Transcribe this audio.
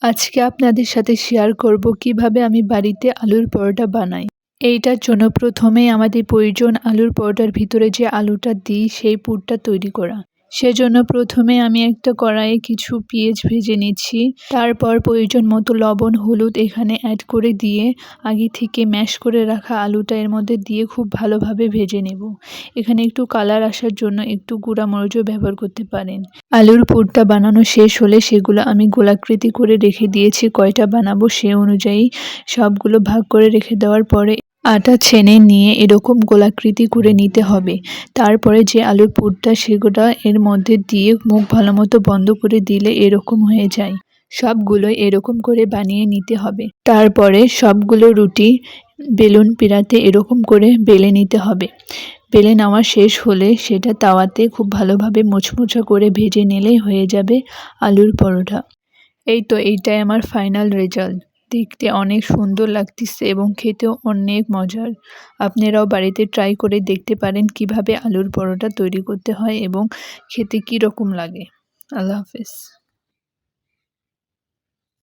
আজকে আপনাদের সাথে শেয়ার করব কিভাবে আমি বাড়িতে আলুর পরোটা বানাই। এইটার জন্য প্রথমেই আমাদের প্রয়োজন আলুর পরোটার ভিতরে যে আলুটা দিই সেই পুরটা তৈরি করা। সেজন্য প্রথমে আমি একটা কড়াইয়ে কিছু পেঁয়াজ ভেজে নিচ্ছি। তারপর প্রয়োজন মতো লবণ হলুদ এখানে অ্যাড করে দিয়ে আগে থেকে ম্যাশ করে রাখা আলুটা এর মধ্যে দিয়ে খুব ভালোভাবে ভেজে নেব। এখানে একটু কালার আসার জন্য একটু গুঁড়া মরিচও ব্যবহার করতে পারেন। আলুর পুরটা বানানো শেষ হলে সেগুলো আমি গোলাকৃতি করে রেখে দিয়েছি। কয়টা বানাবো সে অনুযায়ী সবগুলো ভাগ করে রেখে দেওয়ার পরে আটা ছেনে নিয়ে এরকম গোলাকৃতি করে নিতে হবে। তারপরে যে আলুর পুরটা সেগুলো এর মধ্যে দিয়ে মুখ ভালো মতো বন্ধ করে দিলে এরকম হয়ে যায়। সবগুলো এরকম করে বানিয়ে নিতে হবে। তারপরে সবগুলো রুটি বেলুন পিঁড়াতে এরকম করে বেলে নিতে হবে। বেলে নেওয়া শেষ হলে সেটা তাওয়াতে খুব ভালোভাবে মুচমুচা করে ভেজে নিলেই হয়ে যাবে আলুর পরোটা। এই তো এইটাই আমার ফাইনাল রেজাল্ট। দেখতে অনেক সুন্দর লাগতেছে এবং খেতেও অনেক মজার। আপনারাও বাড়িতে ট্রাই করে দেখতে পারেন কিভাবে আলুর পরোটা তৈরি করতে হয় এবং খেতে কী রকম লাগে। আল্লাহ হাফেজ।